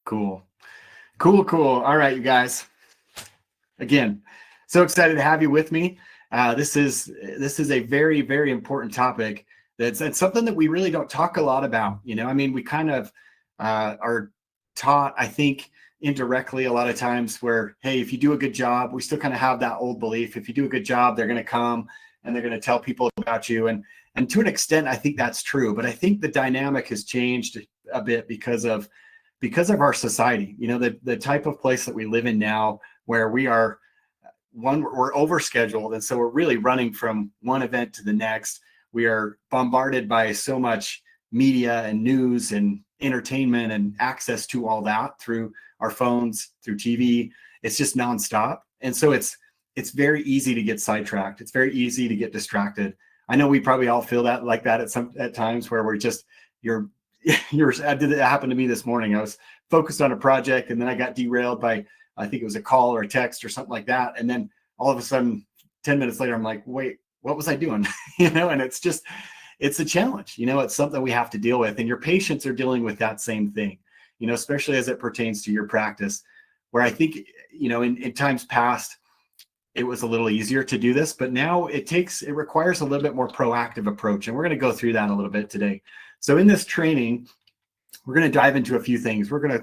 Cool. Cool. All right, you guys. Again, so excited to have you with me. This is a very, very important topic. That's something that we really don't talk a lot about. I mean, we kind of are taught, I think, indirectly a lot of times where, hey, if you do a good job, we still kind of have that old belief. If you do a good job, they're going to come and they're going to tell people about you. And to an extent, I think that's true. But I think the dynamic has changed a bit because of our society. The type of place that we live in now, where we're overscheduled, and so we're really running from one event to the next. We are bombarded by so much media and news and entertainment and access to all that through our phones, through TV. It's just nonstop, and so it's very easy to get sidetracked. It's very easy to get distracted. I know we probably all feel like that at times where we're just it happened to me this morning. I was focused on a project, and then I got derailed by, I think it was a call or a text or something like that. And then all of a sudden, 10 minutes later, I'm like, wait, what was I doing? And it's a challenge. It's something we have to deal with. And your patients are dealing with that same thing, especially as it pertains to your practice, where I think, in times past, it was a little easier to do this, but now it requires a little bit more proactive approach. And we're going to go through that a little bit today. So in this training, we're going to dive into a few things. I'm going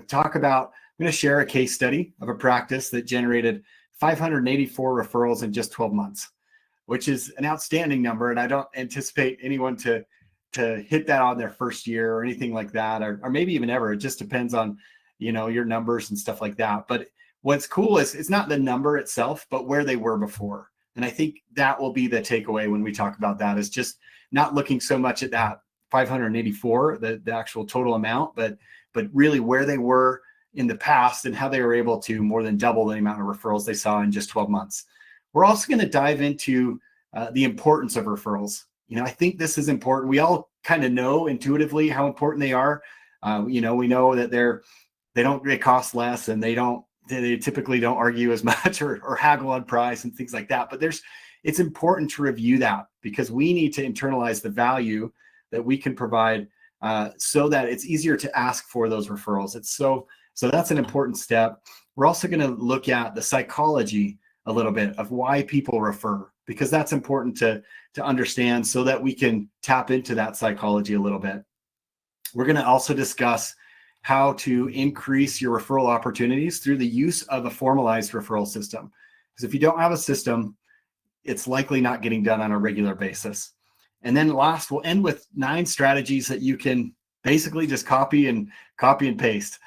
to share a case study of a practice that generated 584 referrals in just 12 months, which is an outstanding number. And I don't anticipate anyone to hit that on their first year or anything like that, or maybe even ever. It just depends on, your numbers and stuff like that. But what's cool is it's not the number itself, but where they were before. And I think that will be the takeaway when we talk about that, is just not looking so much at that 584, the actual total amount, but really where they were in the past and how they were able to more than double the amount of referrals they saw in just 12 months. We're also going to dive into the importance of referrals. I think this is important. We all kind of know intuitively how important they are. We know that they cost less, and they typically don't argue as much or haggle on price and things like that. But it's important to review that, because we need to internalize the value that we can provide so that it's easier to ask for those referrals. So that's an important step. We're also going to look at the psychology a little bit of why people refer, because that's important to understand so that we can tap into that psychology a little bit. We're going to also discuss how to increase your referral opportunities through the use of a formalized referral system. Because if you don't have a system, it's likely not getting done on a regular basis. And then last, we'll end with 9 strategies that you can basically just copy and paste.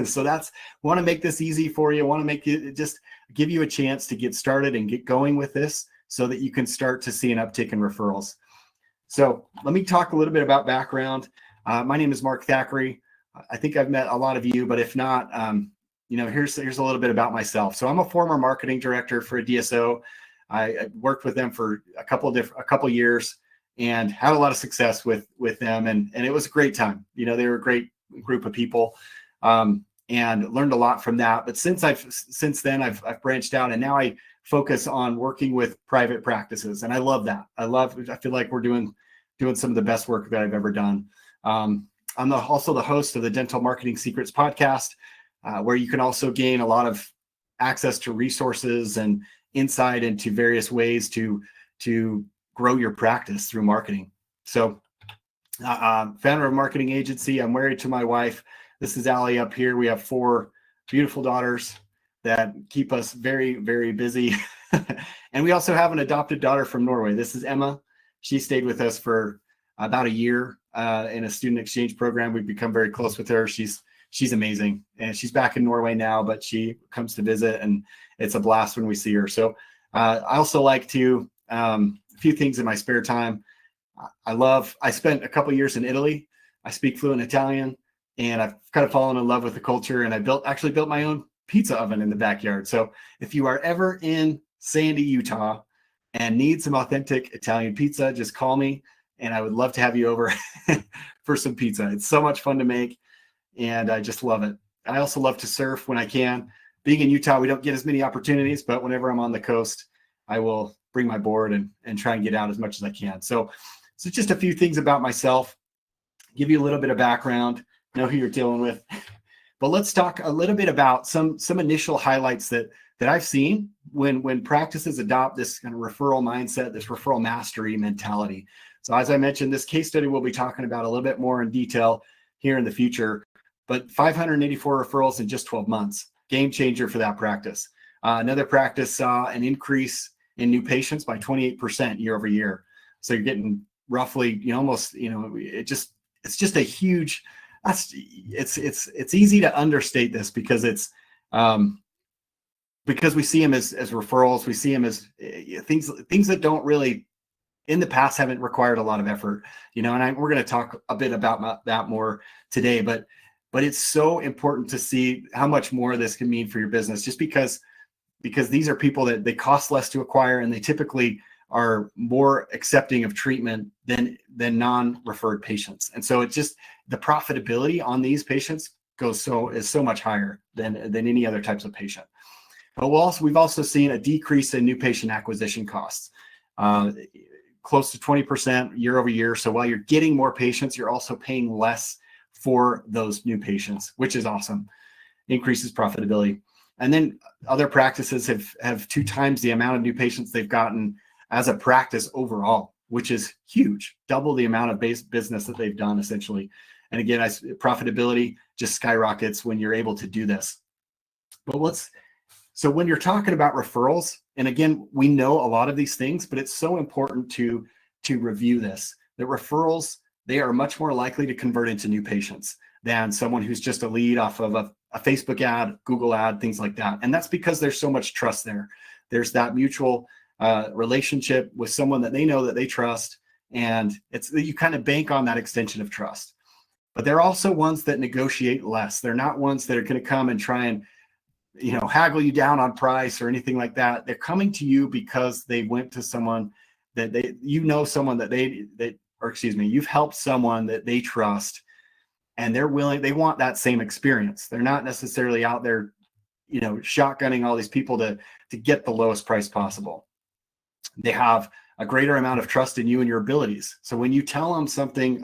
So want to make this easy for you. Want to make it just give you a chance to get started and get going with this so that you can start to see an uptick in referrals. So let me talk a little bit about background. My name is Mark Thackeray. I think I've met a lot of you, but if not, here's a little bit about myself. So I'm a former marketing director for a DSO. I worked with them for a couple years and had a lot of success with them. And it was a great time. They were a great group of people, and learned a lot from that. But since then I've branched out, and now I focus on working with private practices. And I love that. I feel like we're doing some of the best work that I've ever done. I'm also the host of the Dental Marketing Secrets podcast, where you can also gain a lot of access to resources and insight into various ways to grow your practice through marketing. So founder of a marketing agency. I'm married to my wife. This is Allie up here. We have 4 beautiful daughters that keep us very, very busy. And we also have an adopted daughter from Norway. This is Emma. She stayed with us for about a year in a student exchange program. We've become very close with her. She's amazing. And she's back in Norway now, but she comes to visit, and it's a blast when we see her. So I also like to, a few things in my spare time. I spent a couple years in Italy. I speak fluent Italian, and I've kind of fallen in love with the culture. And I actually built my own pizza oven in the backyard. So if you are ever in Sandy, Utah, and need some authentic Italian pizza, just call me, and I would love to have you over for some pizza. It's so much fun to make, and I just love it. I also love to surf when I can. Being in Utah, we don't get as many opportunities, but whenever I'm on the coast, I will bring my board and try and get out as much as I can. So just a few things about myself, give you a little bit of background, know who you're dealing with. But let's talk a little bit about some initial highlights that I've seen when practices adopt this kind of referral mindset, this referral mastery mentality. So as I mentioned, this case study we'll be talking about a little bit more in detail here in the future, but 584 referrals in just 12 months, game changer for that practice. Another practice saw an increase in new patients by 28% year over year. So you're getting roughly, almost, it's just a huge, it's easy to understate this because because we see them as referrals, we see them as things that don't really, in the past, haven't required a lot of effort, and we're going to talk a bit about that more today, but it's so important to see how much more this can mean for your business, just because these are people that they cost less to acquire, and they typically are more accepting of treatment than non-referred patients. And so it's just the profitability on these patients is so much higher than any other types of patient. But we've also seen a decrease in new patient acquisition costs, close to 20% year over year. So while you're getting more patients, you're also paying less for those new patients, which is awesome. Increases profitability. And then other practices have 2 times the amount of new patients they've gotten as a practice overall, which is huge, double the amount of business that they've done essentially. And again, profitability just skyrockets when you're able to do this. But so when you're talking about referrals, and again, we know a lot of these things, but it's so important to review this, that referrals, they are much more likely to convert into new patients than someone who's just a lead off of a Facebook ad, Google ad, things like that. And that's because there's so much trust there. There's that mutual relationship with someone that they know that they trust, and you kind of bank on that extension of trust. But they're also ones that negotiate less. They're not ones that are going to come and try and haggle you down on price or anything like that. They're coming to you because they went to someone that you've helped someone that they trust, and they want that same experience. They're not necessarily out there, shotgunning all these people to get the lowest price possible. They have a greater amount of trust in you and your abilities. So when you tell them something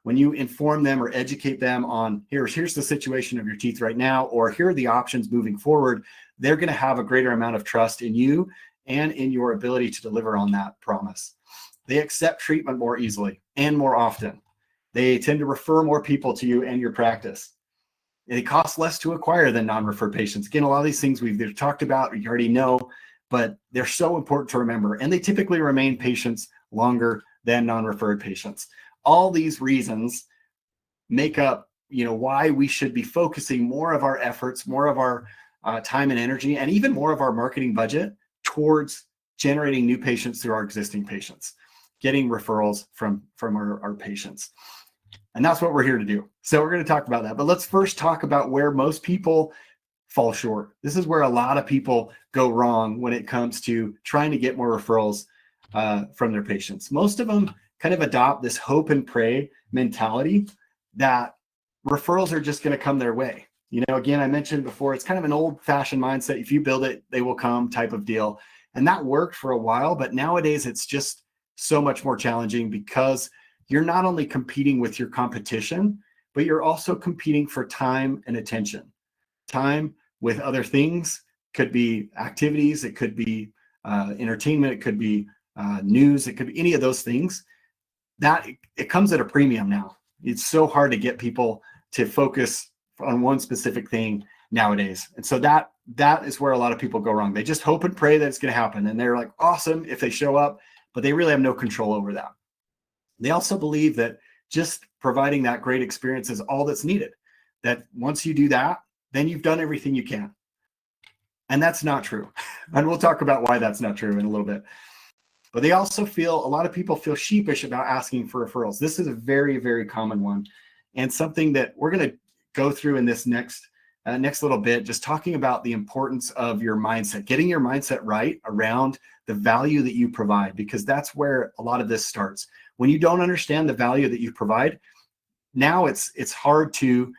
when you inform them or educate them on here's the situation of your teeth right now, or here are the options moving forward, they're going to have a greater amount of trust in you and in your ability to deliver on that promise. They accept treatment more easily and more often. They tend to refer more people to you and your practice. It costs less to acquire than non-referred patients. Again, a lot of these things we've talked about, you already know, but they're so important to remember. And they typically remain patients longer than non-referred patients. All these reasons make up, why we should be focusing more of our efforts, more of our time and energy, and even more of our marketing budget towards generating new patients through our existing patients, getting referrals from our patients. And that's what we're here to do. So we're going to talk about that. But let's first talk about where most people fall short. This is where a lot of people go wrong when it comes to trying to get more referrals from their patients. Most of them kind of adopt this hope and pray mentality that referrals are just going to come their way. Again, I mentioned before, it's kind of an old-fashioned mindset. If you build it, they will come type of deal. And that worked for a while, but nowadays it's just so much more challenging because you're not only competing with your competition, but you're also competing for time and attention. Time with other things, could be activities, it could be entertainment, it could be news, it could be any of those things. That it comes at a premium now. It's so hard to get people to focus on one specific thing nowadays. And so that is where a lot of people go wrong. They just hope and pray that it's going to happen. And they're like, awesome if they show up, but they really have no control over that. They also believe that just providing that great experience is all that's needed. That once you do that, then you've done everything you can. And that's not true. And we'll talk about why that's not true in a little bit. But they also a lot of people feel sheepish about asking for referrals. This is a very, very common one, and something that we're going to go through in this next little bit, just talking about the importance of your mindset, getting your mindset right around the value that you provide, because that's where a lot of this starts. When you don't understand the value that you provide, now it's hard to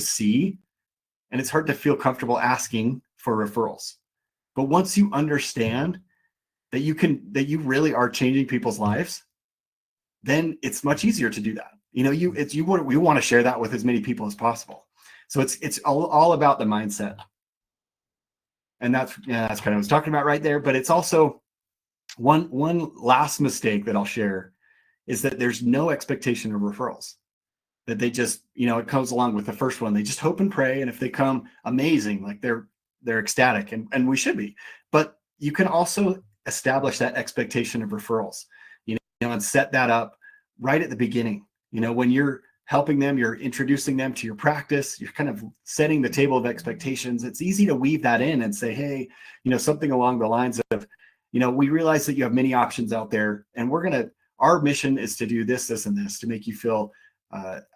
see, and it's hard to feel comfortable asking for referrals. But once you understand that you really are changing people's lives, then it's much easier to do that. We want to share that with as many people as possible. So it's all about the mindset. And that's kind of what I was talking about right there. But it's also one last mistake that I'll share is that there's no expectation of referrals. That they just, it comes along with the first one. They just hope and pray. And if they come, amazing, like they're ecstatic, and we should be. But you can also establish that expectation of referrals, and set that up right at the beginning. When you're helping them, you're introducing them to your practice, you're kind of setting the table of expectations. It's easy to weave that in and say, hey, something along the lines of, we realize that you have many options out there, and our mission is to do this, this, and this to make you feel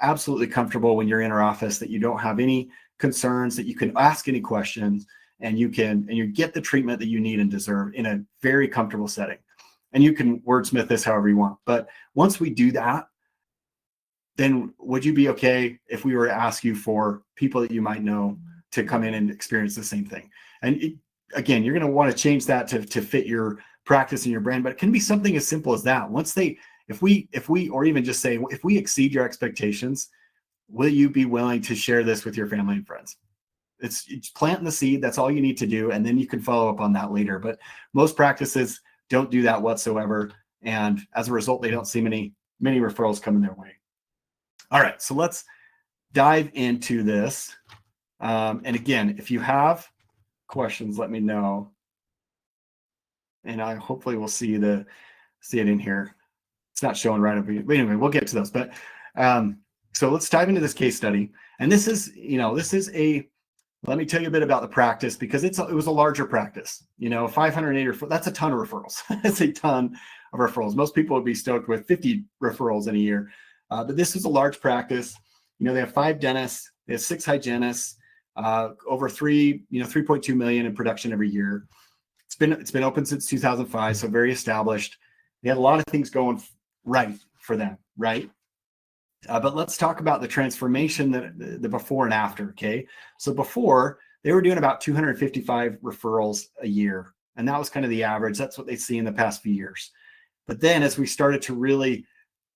absolutely comfortable when you're in our office, that you don't have any concerns, that you can ask any questions, and you get the treatment that you need and deserve in a very comfortable setting. And you can wordsmith this however you want. But once we do that, then would you be okay if we were to ask you for people that you might know to come in and experience the same thing? And again, you're going to want to change that to fit your practice and your brand, but it can be something as simple as that. If we, or even just say, if we exceed your expectations, will you be willing to share this with your family and friends? It's planting the seed. That's all you need to do. And then you can follow up on that later. But most practices don't do that whatsoever. And as a result, they don't see many referrals coming their way. All right, so let's dive into this. And again, if you have questions, let me know. And I hopefully will see it in here. It's not showing right over here. But anyway, we'll get to those. But so let's dive into this case study. And this is let me tell you a bit about the practice, because it was a larger practice. 580 that's a ton of referrals. It's a ton of referrals. Most people would be stoked with 50 referrals in a year. But this is a large practice. They have 5 dentists, they have 6 hygienists, over 3.2 million in production every year. It's been open since 2005, so very established. They had a lot of things going right for them, right? But let's talk about the transformation, the before and after. Okay, so before, they were doing about 255 referrals a year, and that was kind of the average. That's what they see in the past few years. But then, as we started to really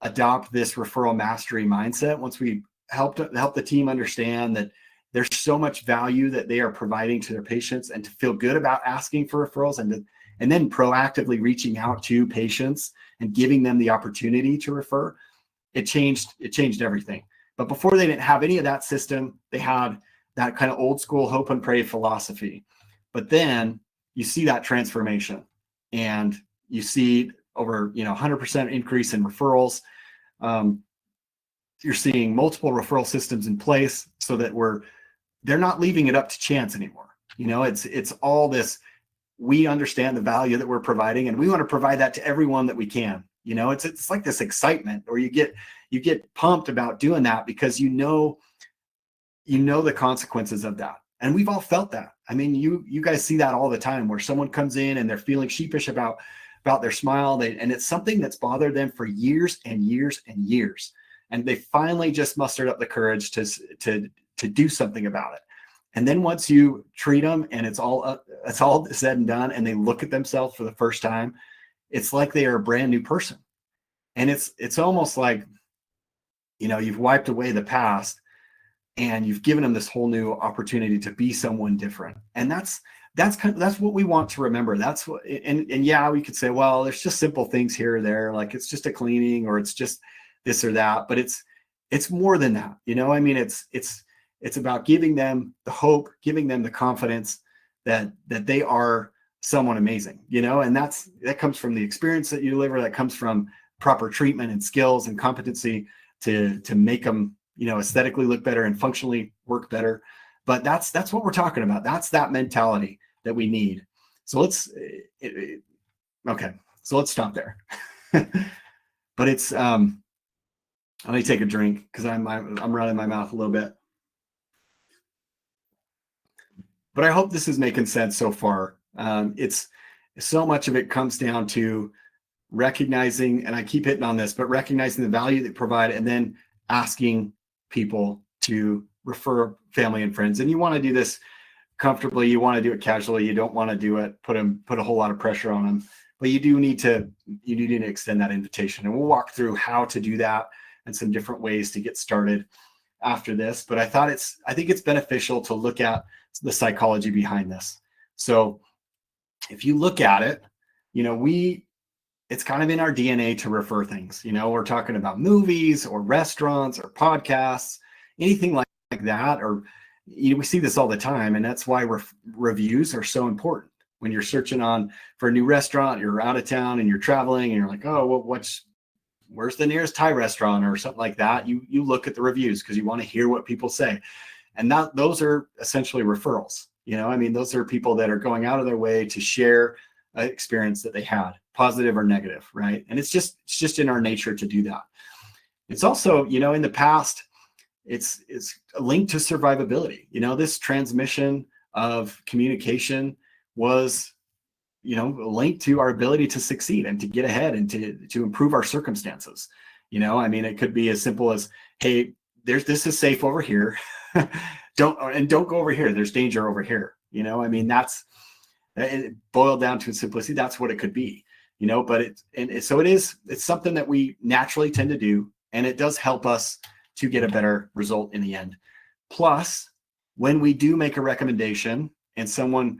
adopt this referral mastery mindset, once we help the team understand that there's so much value that they are providing to their patients, and to feel good about asking for referrals, and then proactively reaching out to patients and giving them the opportunity to refer, it changed everything. But before, they didn't have any of that system. They had that kind of old school hope and pray philosophy. But then you see that transformation, and you see over 100% increase in referrals. You're seeing multiple referral systems in place, so that they're not leaving it up to chance anymore. It's all this. We understand the value that we're providing, and we want to provide that to everyone that we can. It's like this excitement, or you get pumped about doing that, because the consequences of that. And we've all felt that. I mean, you guys see that all the time, where someone comes in and they're feeling sheepish about their smile, and it's something that's bothered them for years and years and years, and they finally just mustered up the courage to do something about it. And then once you treat them, and it's all said and done, and they look at themselves for the first time, it's like they are a brand new person. And it's almost like, you've wiped away the past, and you've given them this whole new opportunity to be someone different. And that's what we want to remember. That's what, and yeah, we could say, well, there's just simple things here or there, like it's just a cleaning, or it's just this or that, but it's more than that. I mean, it's about giving them the hope, giving them the confidence that they are someone amazing, and that comes from the experience that you deliver, that comes from proper treatment and skills and competency to make them, aesthetically look better and functionally work better. But that's what we're talking about. That's that mentality that we need. So let's stop there. But it's let me take a drink, because I'm running my mouth a little bit. But I hope this is making sense so far. It's so much of it comes down to recognizing, and I keep hitting on this, but recognizing the value they provide, and then asking people to refer family and friends. And you want to do this comfortably. You want to do it casually. You don't want to do it, put a whole lot of pressure on them. But you do need to extend that invitation. And we'll walk through how to do that and some different ways to get started. after this, but I think it's beneficial to look at the psychology behind this. So if you look at it, it's kind of in our DNA to refer things. We're talking about movies or restaurants or podcasts, anything like that. Or we see this all the time, and that's why reviews are so important. When you're searching for a new restaurant, you're out of town and you're traveling, and you're like, oh, well, where's the nearest Thai restaurant or something like that? You look at the reviews because you want to hear what people say, and those are essentially referrals. Those are people that are going out of their way to share an experience that they had, positive or negative, right? And it's just in our nature to do that. It's also, in the past, it's linked to survivability. This transmission of communication was, linked to our ability to succeed and to get ahead and to improve our circumstances. It could be as simple as, hey, this is safe over here. don't go over here. There's danger over here. That's it boiled down to simplicity. That's what it could be, but it's something that we naturally tend to do. And it does help us to get a better result in the end. Plus, when we do make a recommendation and someone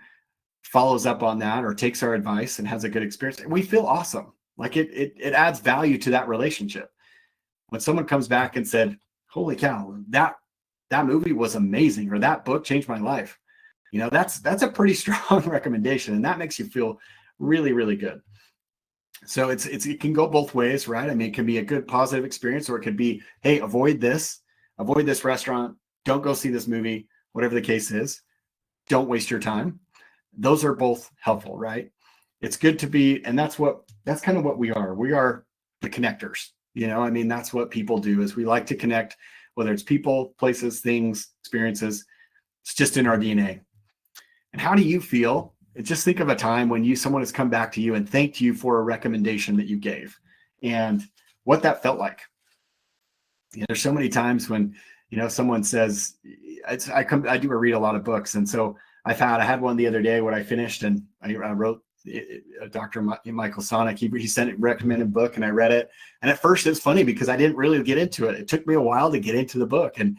follows up on that or takes our advice and has a good experience, we feel awesome. Like it adds value to that relationship. When someone comes back and said, holy cow, that movie was amazing, or that book changed my life, that's a pretty strong recommendation, and that makes you feel really, really good. So it can go both ways, right? It can be a good positive experience, or it could be, hey, avoid this restaurant, don't go see this movie, whatever the case is, don't waste your time. Those are both helpful, right? It's good to be, and that's kind of what we are. We are the connectors. That's what people do, is we like to connect, whether it's people, places, things, experiences. It's just in our DNA. And how do you feel? Just think of a time when someone has come back to you and thanked you for a recommendation that you gave, and what that felt like. There's so many times when, someone says, I read a lot of books. And so I had one the other day when I finished, and I wrote Dr. Michael Sonic. He sent a recommended book, and I read it. And at first it's funny because I didn't really get into it. It took me a while to get into the book, and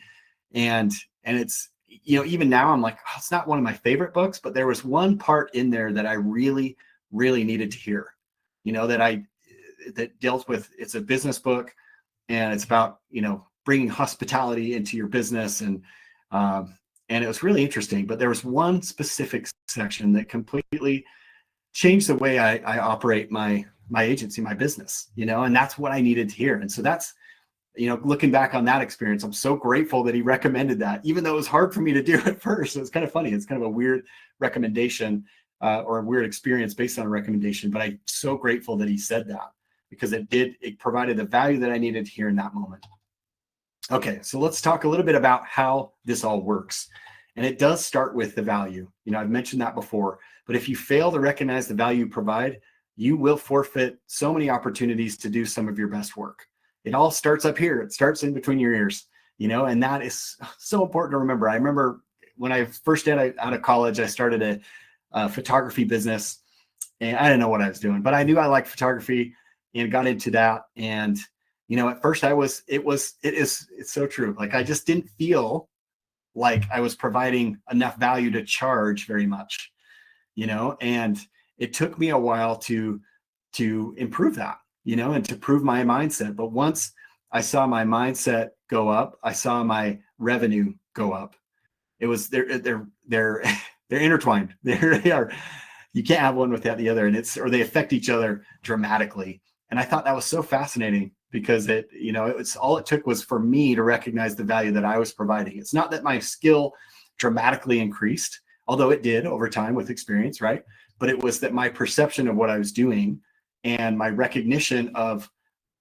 it's, even now I'm like, oh, it's not one of my favorite books, but there was one part in there that I really, really needed to hear, that deals with, it's a business book, and it's about, bringing hospitality into your business. And it was really interesting, but there was one specific section that completely changed the way I operate my agency, my business, and that's what I needed to hear. And so that's, looking back on that experience, I'm so grateful that he recommended that, even though it was hard for me to do at first. It's kind of funny. It's kind of a weird recommendation or a weird experience based on a recommendation, but I'm so grateful that he said that, because it provided the value that I needed to hear in that moment. Okay, so let's talk a little bit about how this all works. And it does start with the value. I've mentioned that before, but if you fail to recognize the value you provide, you will forfeit so many opportunities to do some of your best work. It all starts up here. It starts in between your ears, and that is so important to remember. I remember when I first got out of college, I started a photography business, and I didn't know what I was doing, but I knew I liked photography and got into that. And, at first it's so true. Like, I just didn't feel like I was providing enough value to charge very much, and it took me a while to improve that, and to prove my mindset. But once I saw my mindset go up, I saw my revenue go up. It was they're intertwined. They are. You can't have one without the other, and they affect each other dramatically. And I thought that was so fascinating, because it's all it took was for me to recognize the value that I was providing. It's not that my skill dramatically increased, although it did over time with experience, right? But it was that my perception of what I was doing and my recognition of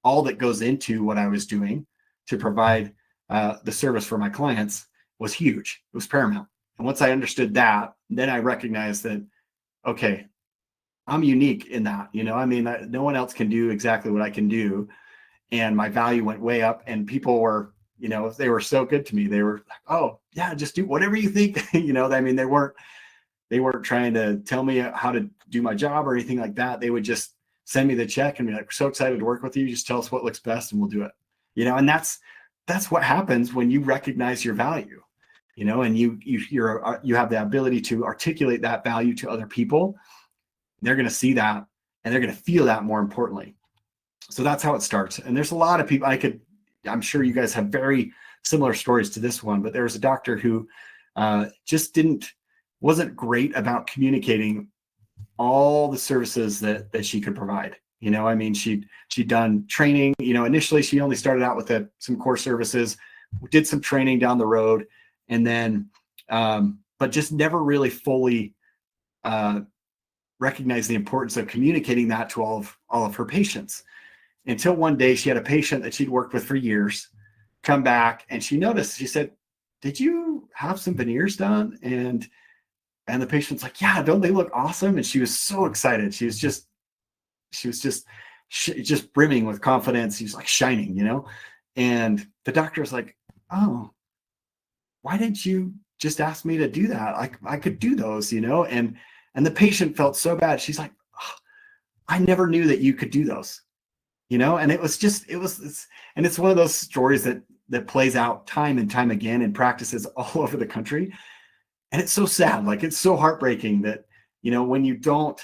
all that goes into what I was doing to provide the service for my clients was huge. It was paramount. And once I understood that, then I recognized that, okay, I'm unique in that, no one else can do exactly what I can do. And my value went way up, and people were, they were so good to me. They were like, oh yeah, just do whatever you think, they weren't trying to tell me how to do my job or anything like that. They would just send me the check and be like, we're so excited to work with you. Just tell us what looks best and we'll do it. And that's that's what happens when you recognize your value, and you have the ability to articulate that value to other people. They're going to see that, and they're going to feel that, more importantly. So that's how it starts. And there's a lot of people I'm sure you guys have very similar stories to this one, but there was a doctor who just wasn't great about communicating all the services that she could provide. I mean, she'd done training, initially she only started out with some core services, did some training down the road, and then, but just never really fully recognized the importance of communicating that to all of her patients. Until one day she had a patient that she'd worked with for years come back, and she noticed, she said, "Did you have some veneers done?" And the patient's like, "Yeah, don't they look awesome?" And she was so excited. She was just brimming with confidence. She was like shining, And the doctor was like, "Oh, why didn't you just ask me to do that? I could do those, And the patient felt so bad. She's like, "Oh, I never knew that you could do those." And it's one of those stories that plays out time and time again in practices all over the country. And it's so sad. Like, it's so heartbreaking that, when you don't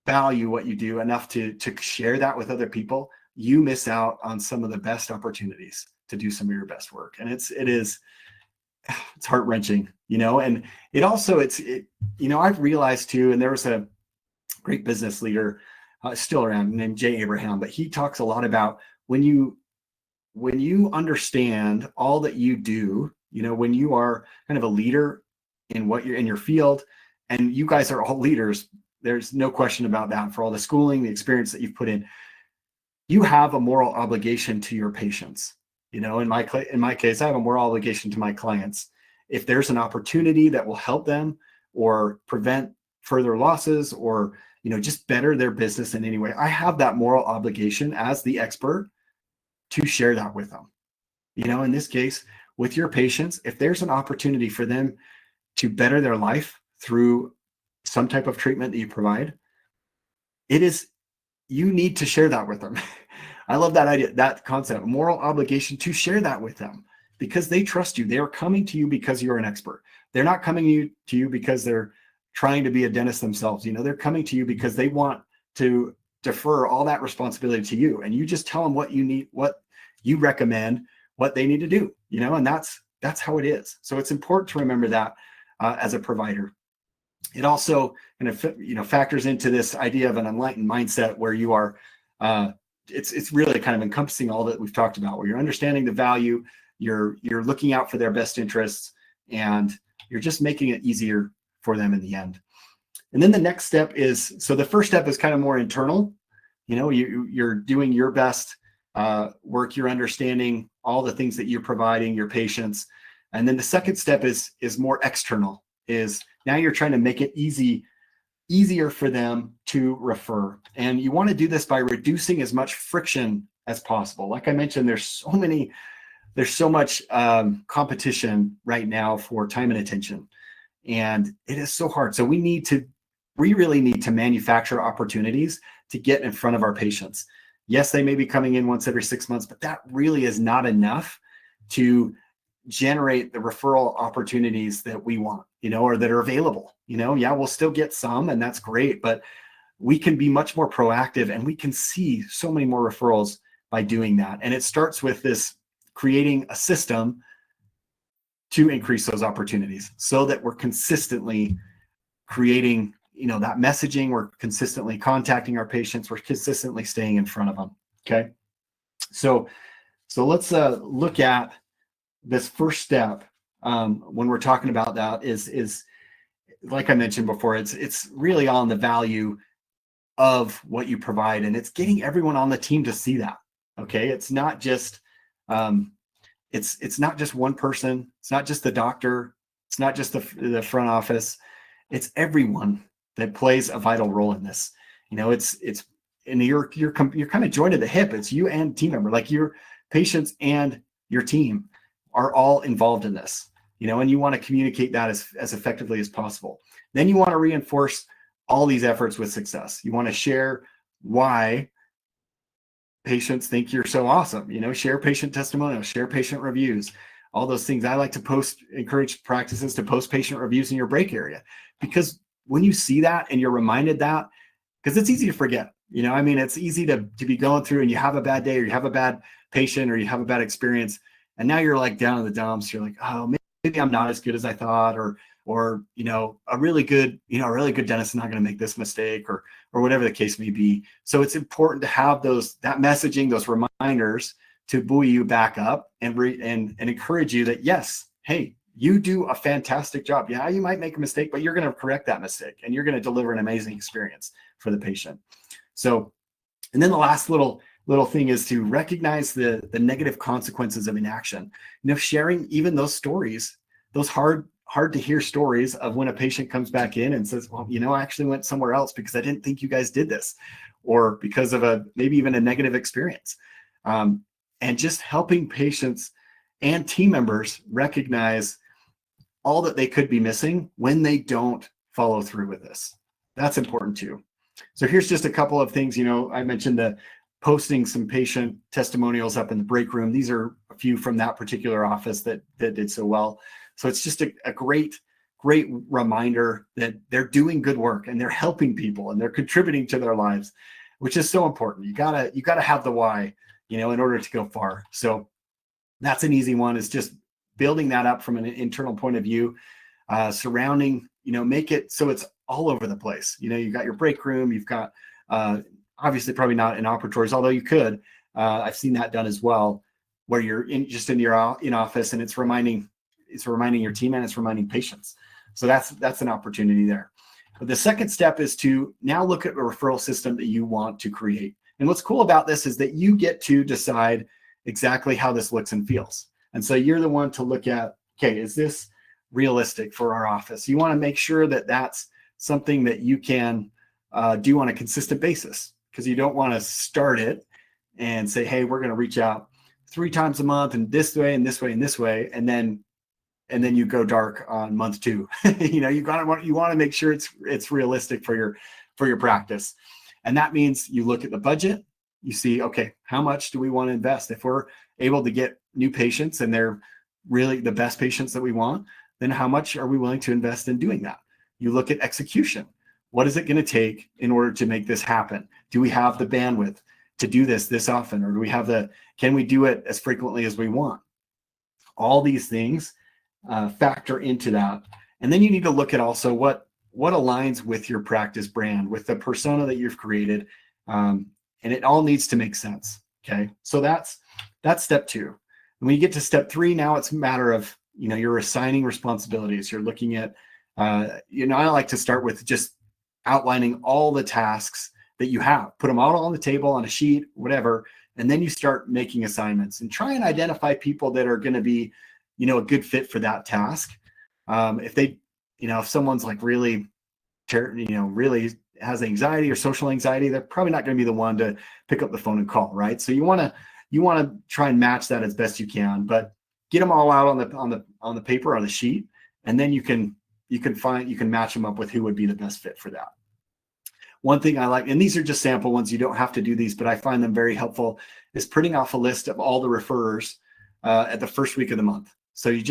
value what you do enough to share that with other people, you miss out on some of the best opportunities to do some of your best work. And it's heart-wrenching, and it also, I've realized too, and there was a great business leader still around named Jay Abraham, but he talks a lot about when you understand all that you do, when you are kind of a leader in what you're in your field, and you guys are all leaders, there's no question about that, for all the schooling, the experience that you've put in, you have a moral obligation to your patients. In my case, I have a moral obligation to my clients. If there's an opportunity that will help them or prevent further losses, or just better their business in any way, I have that moral obligation as the expert to share that with them. In this case, with your patients, if there's an opportunity for them to better their life through some type of treatment that you provide, you need to share that with them. I love that idea, that concept, moral obligation to share that with them, because they trust you. They are coming to you because you're an expert. They're not coming to you because they're trying to be a dentist themselves. They're coming to you because they want to defer all that responsibility to you, and you just tell them what you need, what you recommend, what they need to do, and that's how it is. So it's important to remember that as a provider. It also kind of factors into this idea of an enlightened mindset, where you are it's really kind of encompassing all that we've talked about, where you're understanding the value, you're looking out for their best interests, and you're just making it easier for them in the end. And then the next step is, so the first step is kind of more internal. You're doing your best work, you're understanding all the things that you're providing your patients. And then the second step is more external, is now you're trying to make it easier for them to refer. And you want to do this by reducing as much friction as possible. Like I mentioned, there's so much competition right now for time and attention, and it is so hard. So we really need to manufacture opportunities to get in front of our patients. Yes, they may be coming in once every 6 months, but that really is not enough to generate the referral opportunities that we want, or that are available. Yeah, we'll still get some, and that's great, but we can be much more proactive, and we can see so many more referrals by doing that. And it starts with this, creating a system to increase those opportunities, so that we're consistently creating, that messaging, we're consistently contacting our patients, we're consistently staying in front of them. Okay. So let's look at this first step. When we're talking about that is like I mentioned before, it's really on the value of what you provide, and it's getting everyone on the team to see that. Okay. It's not just, it's not just one person. It's not just the doctor. It's not just the front office. It's everyone that plays a vital role in this. And you're kind of joined at the hip. It's you and team member, like your patients and your team are all involved in this, and you want to communicate that as effectively as possible. Then you want to reinforce all these efforts with success. You want to share why patients think you're so awesome. Share patient testimonials, share patient reviews, all those things. I like to encourage practices to post patient reviews in your break area, because when you see that and you're reminded that, because it's easy to forget, it's easy to be going through and you have a bad day, or you have a bad patient, or you have a bad experience, and now you're like down in the dumps. You're like, oh, maybe I'm not as good as I thought, or a really good dentist is not going to make this mistake, or whatever the case may be. So it's important to have that messaging, those reminders to buoy you back up and encourage you that, yes, hey, you do a fantastic job. Yeah, you might make a mistake, but you're going to correct that mistake and you're going to deliver an amazing experience for the patient. So, and then the last little thing is to recognize the negative consequences of inaction. Sharing even those stories, those hard to hear stories of when a patient comes back in and says, well, I actually went somewhere else because I didn't think you guys did this, or because of maybe even a negative experience. And just helping patients and team members recognize all that they could be missing when they don't follow through with this. That's important too. So here's just a couple of things. I mentioned the posting some patient testimonials up in the break room. These are a few from that particular office that did so well. So it's just a great reminder that they're doing good work and they're helping people and they're contributing to their lives, which is so important. You gotta have the why, in order to go far. So that's an easy one, is just building that up from an internal point of view, surrounding, make it so it's all over the place. You've got your break room, you've got, obviously probably not in operatories, although you could. I've seen that done as well, where you're in office, and it's reminding your team and it's reminding patients. So that's an opportunity there. But the second step is to now look at a referral system that you want to create. And what's cool about this is that you get to decide exactly how this looks and feels. And so you're the one to look at, okay, is this realistic for our office? You want to make sure that that's something that you can do on a consistent basis, because you don't want to start it and say, hey, we're going to reach out 3 times a month and this way and this way and this way, and then you go dark on month 2. You want to make sure it's realistic for your practice. And that means you look at the budget, you see, okay, how much do we want to invest? If we're able to get new patients and they're really the best patients that we want, then how much are we willing to invest in doing that? You look at execution. What is it going to take in order to make this happen? Do we have the bandwidth to do this often? Or can we do it as frequently as we want? All these things factor into that. And then you need to look at also what aligns with your practice brand, with the persona that you've created. And it all needs to make sense. Okay. So that's step 2. And when you get to step 3, now it's a matter of, you're assigning responsibilities. You're looking at, I like to start with just outlining all the tasks that you have, put them all on the table on a sheet, whatever. And then you start making assignments and try and identify people that are going to be, a good fit for that task. If someone's like really has anxiety or social anxiety, they're probably not going to be the one to pick up the phone and call, right? So you want to try and match that as best you can, but get them all out on the paper, on the sheet, and then you can match them up with who would be the best fit for that. One thing I like, and these are just sample ones, you don't have to do these, but I find them very helpful, is printing off a list of all the referrers at the first week of the month. So you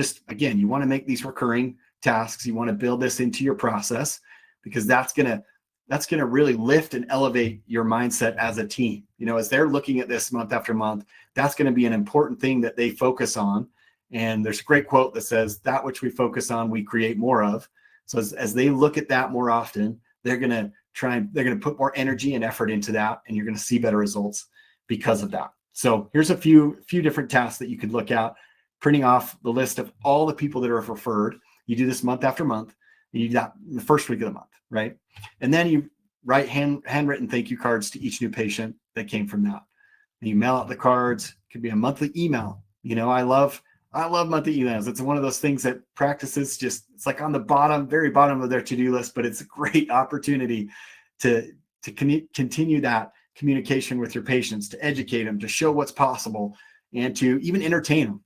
want to make these recurring tasks. You want to build this into your process, because that's going to really lift and elevate your mindset as a team. As they're looking at this month after month, that's going to be an important thing that they focus on. And there's a great quote that says, that which we focus on, we create more of. So as they look at that more often, they're going to put more energy and effort into that, and you're going to see better results because of that. So here's a few different tasks that you could look at. Printing off the list of all the people that are referred. You do this month after month. You do that in the first week of the month, right? And then you write handwritten thank you cards to each new patient that came from that. And you mail out the cards. It could be a monthly email. I love monthly emails. It's one of those things that practices it's like on the very bottom of their to-do list, but it's a great opportunity to continue that communication with your patients, to educate them, to show what's possible, and to even entertain them.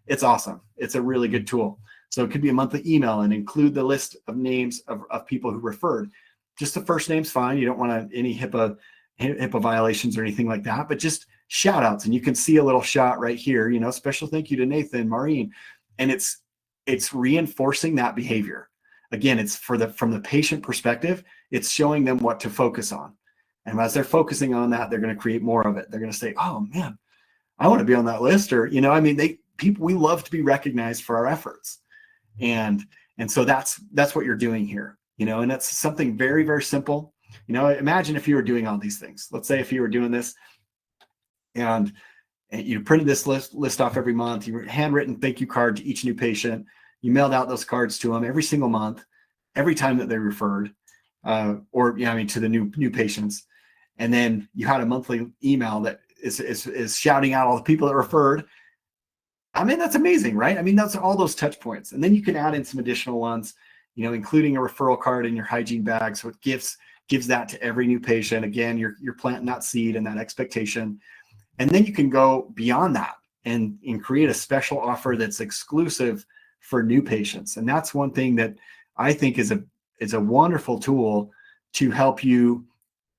It's awesome. It's a really good tool. So it could be a monthly email and include the list of names of people who referred. Just the first name's fine. You don't want any HIPAA HIPAA violations or anything like that, but just shout outs. And you can see a little shot right here, special thank you to Nathan, Maureen. And it's reinforcing that behavior. Again, it's from the patient perspective, it's showing them what to focus on. And as they're focusing on that, they're going to create more of it. They're going to say, oh man, I want to be on that list. Or, we love to be recognized for our efforts. And so that's what you're doing here, and that's something very, very simple. Imagine if you were doing all these things. Let's say if you were doing this and you printed this list off every month, you handwritten thank you card to each new patient, you mailed out those cards to them every single month, every time that they referred, to the new patients. And then you had a monthly email that is shouting out all the people that referred. That's amazing, right? That's all those touch points. And then you can add in some additional ones, including a referral card in your hygiene bag. So it gives that to every new patient. Again, you're planting that seed and that expectation. And then you can go beyond that and create a special offer that's exclusive for new patients. And that's one thing that I think is a wonderful tool to help you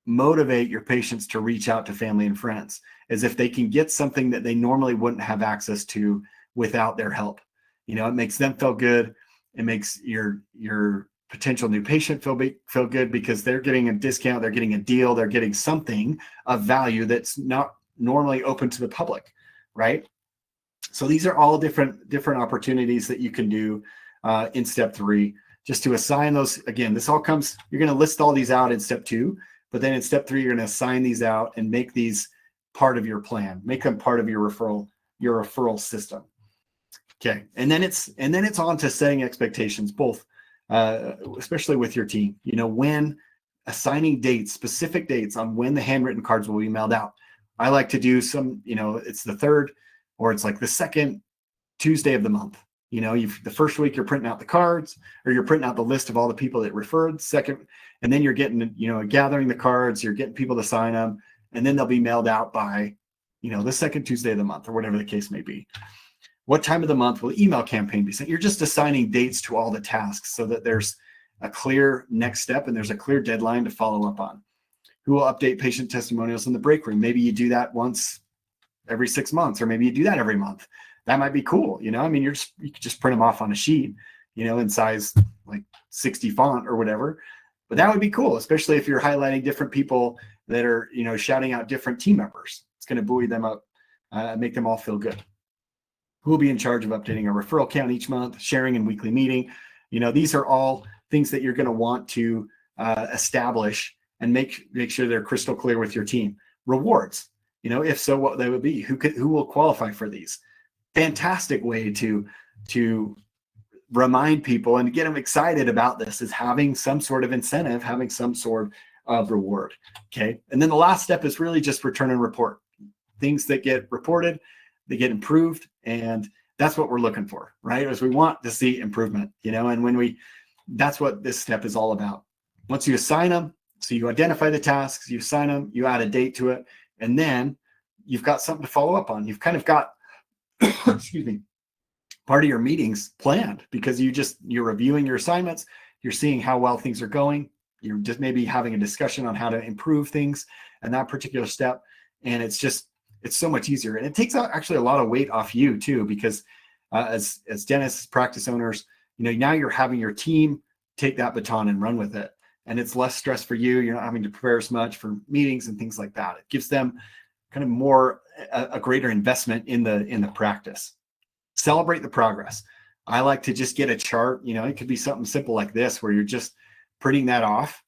motivate your patients to reach out to family and friends, as if they can get something that they normally wouldn't have access to without their help. It makes them feel good. It makes your potential new patient feel good because they're getting a discount, they're getting a deal, they're getting something of value that's not normally open to the public, right? So these are all different opportunities that you can do in step 3, just to assign those. Again, you're going to list all these out in step 2, but then in step 3, you're going to assign these out and make these part of your plan, make them part of your referral system. Okay. And then it's on to setting expectations, both, especially with your team, when assigning specific dates on when the handwritten cards will be mailed out. I like to do some, it's the 3rd, or it's like the 2nd Tuesday of the month. The first week you're printing out the cards, or you're printing out the list of all the people that referred. Second, and then you're getting, gathering the cards, you're getting people to sign them, and then they'll be mailed out by, the 2nd Tuesday of the month, or whatever the case may be. What time of the month will the email campaign be sent? You're just assigning dates to all the tasks so that there's a clear next step and there's a clear deadline to follow up on. Who will update patient testimonials in the break room? Maybe you do that once every 6 months, or maybe you do that every month. That might be cool. You could just print them off on a sheet, in size like 60 font or whatever. But that would be cool, especially if you're highlighting different people that are, shouting out different team members. It's going to buoy them up, make them all feel good. Who will be in charge of updating a referral count each month, sharing and weekly meeting? These are all things that you're going to want to establish and make sure they're crystal clear with your team. Rewards, if so, what they would be. Who will qualify for these? Fantastic way to remind people and get them excited about this is having some sort of incentive, having some sort of reward. Okay. And then the last step is really just return and report. Things that get reported, they get improved. And that's what we're looking for, right? As we want to see improvement, and that's what this step is all about. Once you assign them, so you identify the tasks, you assign them, you add a date to it, and then you've got something to follow up on. You've kind of got, excuse me, part of your meetings planned, because you're reviewing your assignments, you're seeing how well things are going, you're just maybe having a discussion on how to improve things in that particular step. And it's so much easier. And it takes out actually a lot of weight off you too, because as dentists, practice owners, now you're having your team take that baton and run with it. And it's less stress for you. You're not having to prepare as much for meetings and things like that. It gives them kind of more, a greater investment in the practice. Celebrate the progress. I like to just get a chart, it could be something simple like this, where you're just printing that off,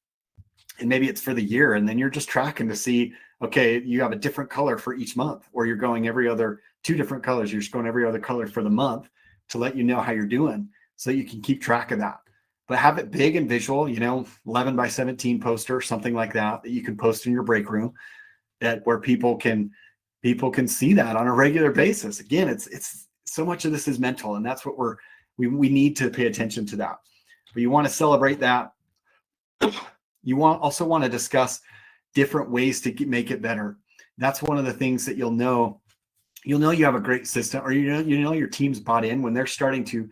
and maybe it's for the year. And then you're just tracking to see, okay, you have a different color for each month, or you're going every other 2 different colors. You're just going every other color for the month to let you know how you're doing, so you can keep track of that. But have it big and visual, 11 by 17 poster, something like that you can post in your break room, where people can see that on a regular basis. Again, it's so much of this is mental, and that's what we need to pay attention to that. But you want to celebrate that. You also want to discuss different ways to make it better. That's one of the things that you'll know you have a great system, or your team's bought in when they're starting to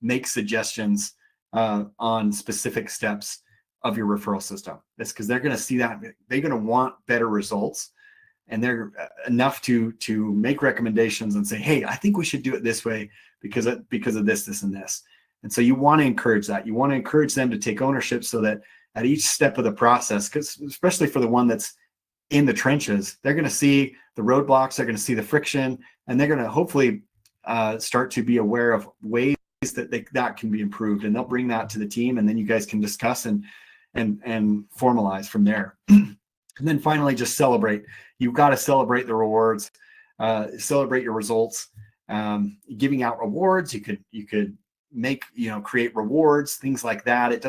make suggestions on specific steps of your referral system. That's because they're going to see that they're going to want better results, and they're enough to make recommendations and say, hey, I think we should do it this way because of this, and this. And so you want to encourage that. You want to encourage them to take ownership so that at each step of the process, because especially for the one that's in the trenches, they're going to see the roadblocks, they're going to see the friction, and they're going to hopefully start to be aware of ways that can be improved, and they'll bring that to the team, and then you guys can discuss and formalize from there. And then finally, just celebrate. You've got to celebrate the rewards, celebrate your results. Giving out rewards, you could make, create rewards, things like that.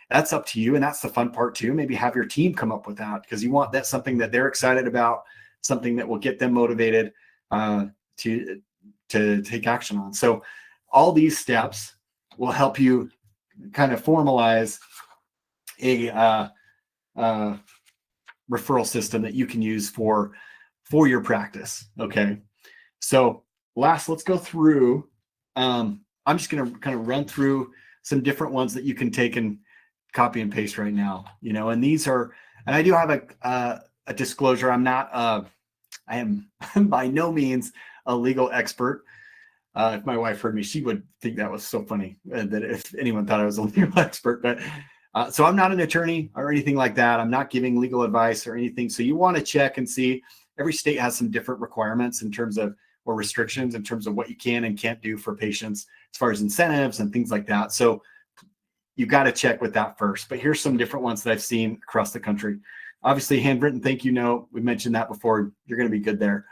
That's up to you, and that's the fun part too. Maybe have your team come up with that, because you want that something that they're excited about, something that will get them motivated to take action on. So all these steps will help you kind of formalize a referral system that you can use for your practice. Okay. So let's go through. I'm just going to kind of run through some different ones that you can take and copy and paste right now, and these are, and I do have a disclosure. I am by no means a legal expert. If my wife heard me, she would think that was so funny, that if anyone thought I was a legal expert. But so I'm not an attorney or anything like that. I'm not giving legal advice or anything. So you want to check and see. Every state has some different requirements in terms of, or restrictions in terms of what you can and can't do for patients as far as incentives and things like that. So you've got to check with that first. But here's some different ones that I've seen across the country. Obviously, handwritten thank you note. We mentioned that before. You're going to be good there.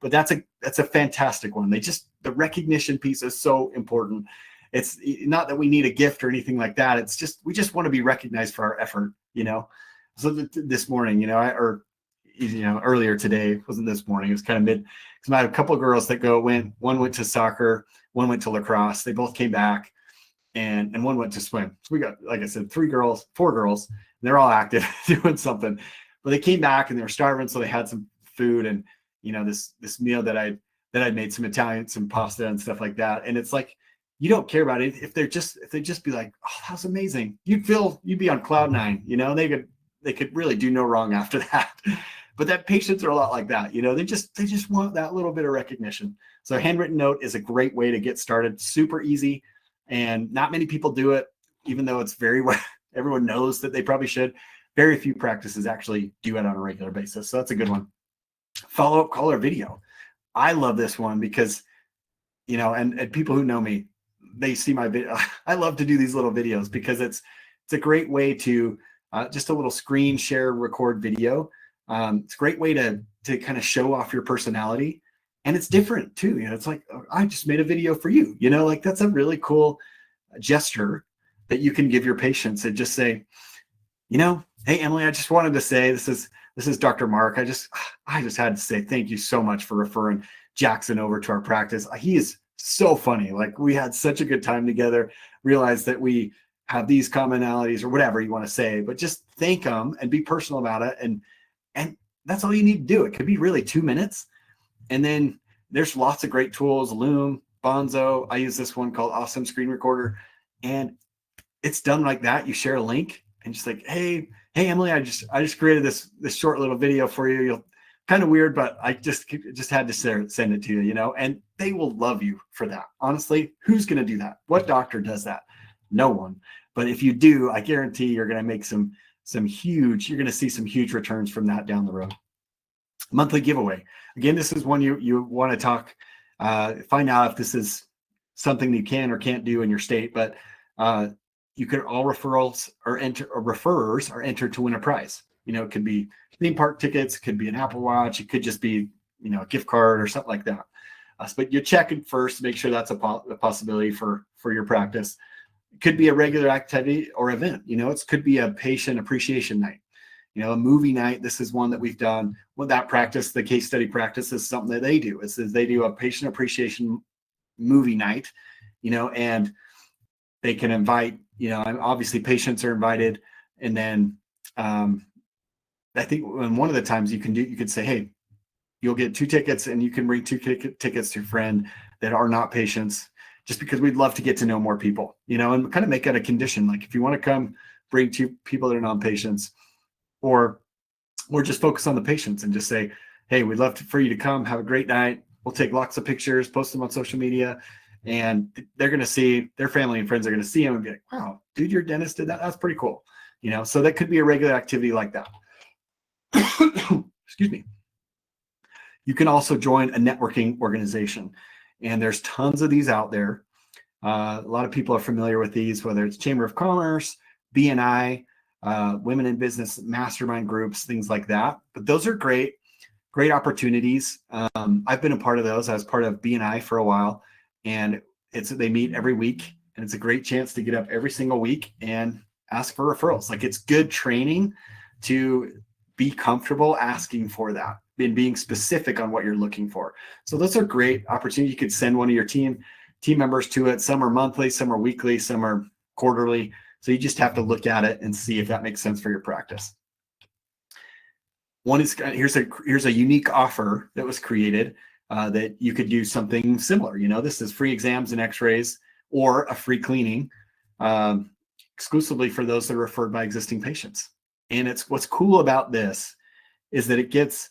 But that's a fantastic one. The recognition piece is so important. It's not that we need a gift or anything like that. It's just, we just want to be recognized for our effort, So this morning, earlier today, it wasn't this morning, it was kind of mid, because I had a couple of girls that one went to soccer, one went to lacrosse. They both came back, and one went to swim. So we got, like I said, 4 girls, and they're all active doing something, but they came back and they were starving. So they had some food, and, this meal that I'd made, some Italian, some pasta and stuff like that. And it's like, you don't care about it. If they just be like, oh, that was amazing. You'd be on cloud 9, they could really do no wrong after that. But that patients are a lot like that. They just want that little bit of recognition. So a handwritten note is a great way to get started. Super easy. And not many people do it, even though it's everyone knows that they probably should. Very few practices actually do it on a regular basis. So that's a good one. Follow-up call or video. I love this one because, and people who know me, they see my video. I love to do these little videos because it's a great way to just a little screen share, record video. It's a great way to kind of show off your personality. And it's different too. It's like, oh, I just made a video for you, like that's a really cool gesture that you can give your patients and just say, hey, Emily, I just wanted to say, this is Dr. Mark. I just had to say, thank you so much for referring Jackson over to our practice. He is so funny. Like, we had such a good time together, realized that we have these commonalities or whatever you want to say, but just thank them and be personal about it. And that's all you need to do. It could be really 2 minutes. And then there's lots of great tools, Loom, Bonzo. I use this one called Awesome Screen Recorder, and it's done like that. You share a link and just like, hey, Emily, I just created this short little video for you. You'll kind of weird, but I just had to send it to you, and they will love you for that. Honestly, who's going to do that? What doctor does that? No one. But if you do, I guarantee you're going to make you're going to see some huge returns from that down the road. Monthly giveaway. Again, this is one you want to talk, find out if this is something that you can or can't do in your state, but you could, all referrals or referrers are entered to win a prize. It could be theme park tickets, it could be an Apple Watch, it could just be, a gift card or something like that. But you're checking first to make sure that's a possibility for your practice. It could be a regular activity or event. It could be a patient appreciation night. A movie night. This is one that we've done with that practice. The case study practice is something that they do. They do a patient appreciation movie night, and they can invite, obviously patients are invited. And then I think one of the times you could say, hey, you'll get 2 tickets and you can bring 2 tickets to your friend that are not patients, just because we'd love to get to know more people, and kind of make it a condition. Like, if you want to come bring to people that are non-patients, or just focus on the patients and just say, hey, we'd love for you to come, have a great night. We'll take lots of pictures, post them on social media, and they're going to see, their family and friends are going to see them and be like, wow, dude, your dentist did that. That's pretty cool. So that could be a regular activity like that. Excuse me. You can also join a networking organization, and there's tons of these out there. A lot of people are familiar with these, whether it's Chamber of Commerce, BNI, Women in Business mastermind groups, things like that. But those are great opportunities. I've been a part of those. I was part of BNI for a while, and they meet every week, and it's a great chance to get up every single week and ask for referrals. Like, it's good training to be comfortable asking for that and being specific on what you're looking for. So those are great opportunities. You could send one of your team members to it. Some are monthly, some are weekly, some are quarterly. So you just have to look at it and see if that makes sense for your practice. One is, here's a unique offer that was created that you could do something similar. This is free exams and x-rays, or a free cleaning exclusively for those that are referred by existing patients. And what's cool about this is that it gives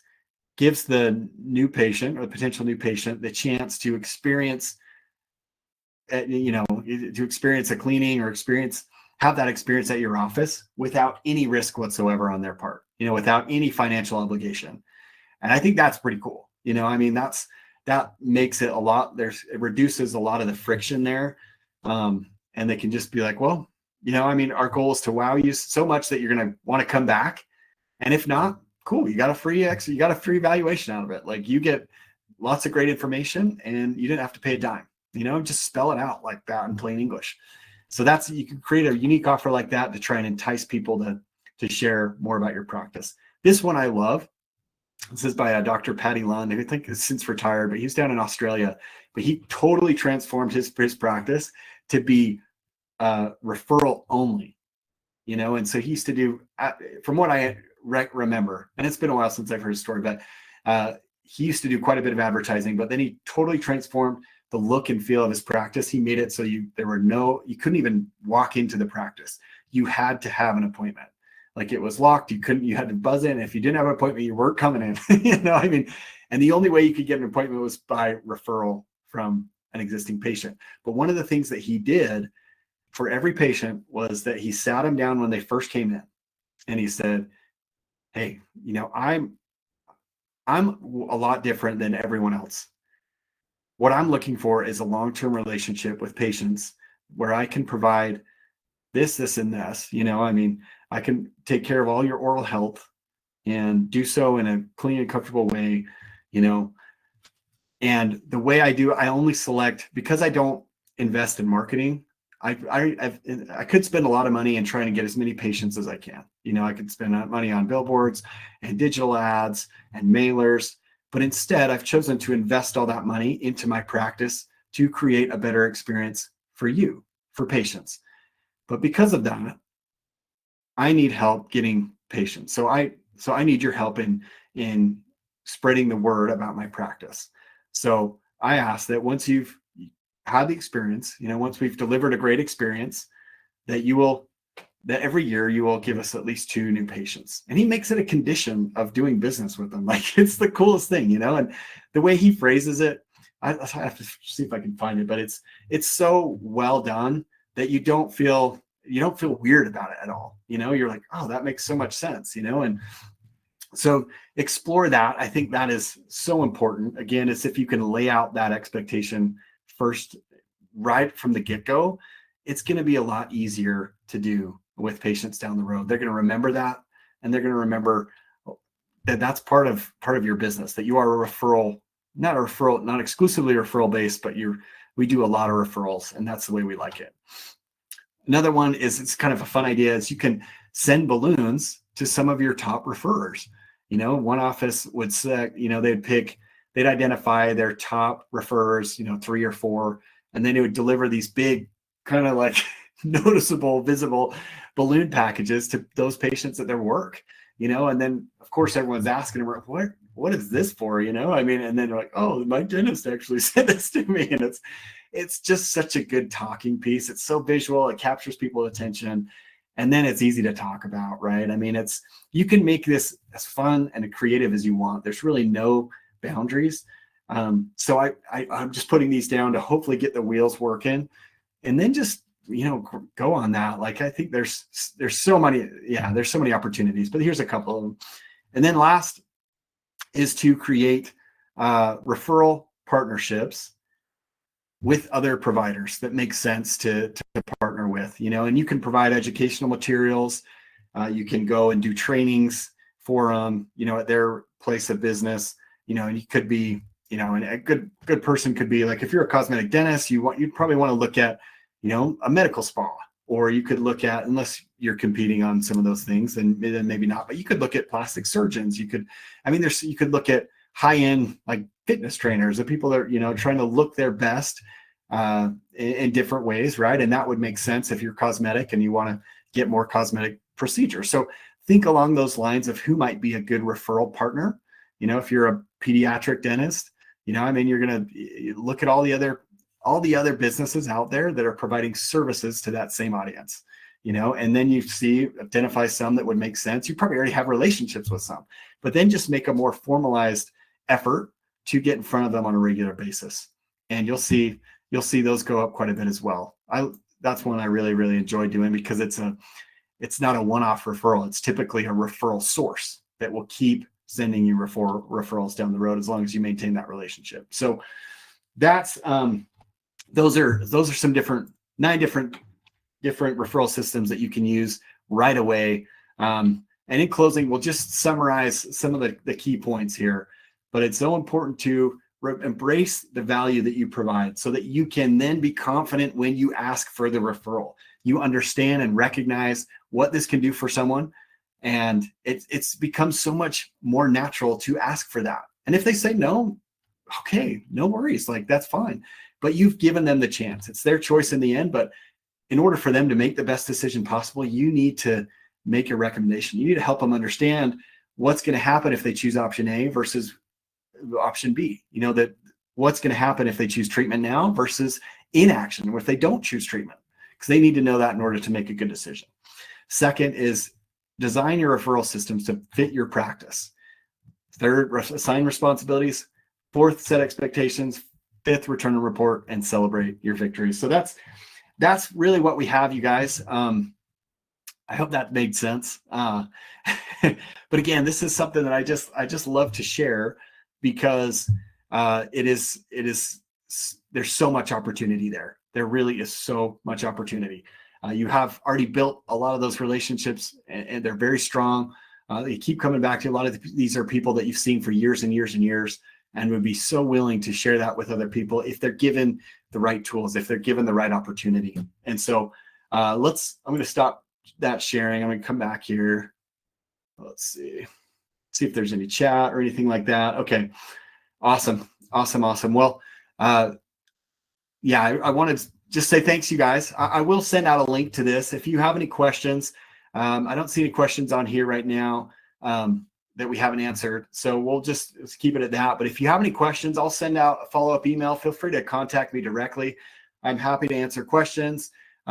the new patient or the potential new patient the chance to experience a cleaning, or have that experience at your office without any risk whatsoever on their part, without any financial obligation. And I think that's pretty cool. That makes it it reduces a lot of the friction there. And they can just be like, well, our goal is to wow you so much that you're going to want to come back. And if not, cool, you got a free evaluation out of it. Like, you get lots of great information and you didn't have to pay a dime, just spell it out like that in plain English. So you can create a unique offer like that to try and entice people to share more about your practice. This one I love. This is by Dr. Patty Lund, who I think is since retired, but he's down in Australia. But he totally transformed his practice to be referral only, and so he used to do, from what I remember, and it's been a while since I've heard his story, but he used to do quite a bit of advertising, but then he totally transformed the look and feel of his practice. He made it so you couldn't even walk into the practice. You had to have an appointment. Like, it was locked. You had to buzz in. If you didn't have an appointment, you weren't coming in. And the only way you could get an appointment was by referral from an existing patient. But one of the things that he did for every patient was that he sat them down when they first came in, and he said, hey, I'm a lot different than everyone else. What I'm looking for is a long-term relationship with patients where I can provide this, and this. I can take care of all your oral health and do so in a clean and comfortable way, and the way I do, I only select, because I don't invest in marketing. I could spend a lot of money in trying to get as many patients as I can. I could spend money on billboards and digital ads and mailers, but instead I've chosen to invest all that money into my practice to create a better experience for patients. But because of that, I need help getting patients. So I need your help in spreading the word about my practice. So I ask that once you've had the experience, once we've delivered a great experience, that every year you will give us at least 2 new patients. And he makes it a condition of doing business with them. Like, it's the coolest thing, and the way he phrases it, I have to see if I can find it, but it's so well done that you don't feel weird about it at all. You're like, oh, that makes so much sense, and so explore that. I think that is so important. Again, it's if you can lay out that expectation first, right from the get-go, it's going to be a lot easier to do with patients down the road. They're going to remember that, and they're going to remember that that's part of your business, that you are not exclusively referral based, but we do a lot of referrals, and that's the way we like it. Another one is, it's kind of a fun idea, is you can send balloons to some of your top referrers. One office would say, they'd identify their top referrers, 3 or 4, and then it would deliver these big, kind of like noticeable, visible balloon packages to those patients at their work, and then of course everyone's asking them, what is this for? And then they're like, oh, my dentist actually said this to me. And it's just such a good talking piece. It's so visual. It captures people's attention. and then it's easy to talk about, right? I mean, you can make this as fun and creative as you want. There's really no boundaries. So I'm just putting these down to hopefully get the wheels working, and then just, go on that. Like, I think there's so many opportunities, but here's a couple of them. And then last is to create referral partnerships with other providers that make sense to partner with, and you can provide educational materials. You can go and do trainings for them, at their place of business, and you could be, and a good person could be like, if you're a cosmetic dentist, you'd probably want to look at, a medical spa, or you could look at, unless you're competing on some of those things, then maybe not, but you could look at plastic surgeons. You could look at high-end, like, fitness trainers, the people that are, trying to look their best in different ways, right? And that would make sense if you're cosmetic and you want to get more cosmetic procedures. So think along those lines of who might be a good referral partner. If you're a pediatric dentist, you're going to look at all the other businesses out there that are providing services to that same audience, and then you identify some that would make sense. You probably already have relationships with some, but then just make a more formalized effort to get in front of them on a regular basis. And you'll see those go up quite a bit as well. That's one I really, really enjoy doing, because it's not a one-off referral. It's typically a referral source that will keep sending you referrals down the road, as long as you maintain that relationship. So that's those are some nine different referral systems that you can use right away. And in closing, we'll just summarize some of the key points here. But it's so important to embrace the value that you provide, so that you can then be confident when you ask for the referral. You understand and recognize what this can do for someone, and it's become so much more natural to ask for that. And if they say no, okay, no worries, like, that's fine. But you've given them the chance. It's their choice in the end. But in order for them to make the best decision possible, you need to make a recommendation. You need to help them understand what's going to happen if they choose option A versus option B. That what's going to happen if they choose treatment now versus inaction, or if they don't choose treatment, because they need to know that in order to make a good decision. Second is design your referral systems to fit your practice. Third, assign responsibilities. Fourth, set expectations. Fifth, return a report and celebrate your victories. So that's really what we have, you guys. I hope that made sense. But again, this is something that I just love to share, because there's so much opportunity there. There really is so much opportunity. You have already built a lot of those relationships, and they're very strong. They keep coming back to you. A lot of these are people that you've seen for years and years and years, and would be so willing to share that with other people if they're given the right tools, if they're given the right opportunity. And so I'm going to stop that sharing. I'm going to come back here. Let's see if there's any chat or anything like that. Okay. Awesome. Well, I want to just say thanks, you guys. I will send out a link to this if you have any questions. I don't see any questions on here right now that we haven't answered, so we'll just keep it at that. But if you have any questions, I'll send out a follow-up email. Feel free to contact me directly. I'm happy to answer questions,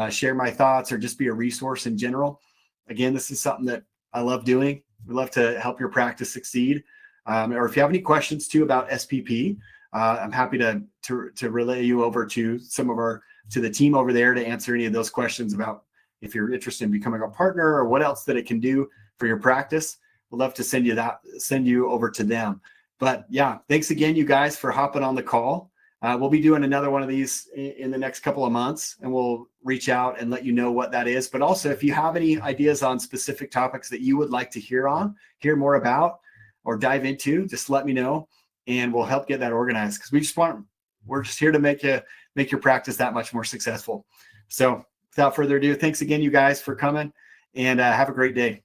share my thoughts, or just be a resource in general. Again, this is something that I love doing. We love to help your practice succeed. Or if you have any questions too about SPP, I'm happy to relay you over to the team over there to answer any of those questions about if you're interested in becoming a partner, or what else that it can do for your practice. We'd love to send you over to them. But yeah, thanks again, you guys, for hopping on the call. We'll be doing another one of these in the next couple of months, and we'll reach out and let you know what that is. But also, if you have any ideas on specific topics that you would like to hear more about, or dive into, just let me know, and we'll help get that organized, because we're just here to make your practice that much more successful. So without further ado, thanks again, you guys, for coming, and have a great day.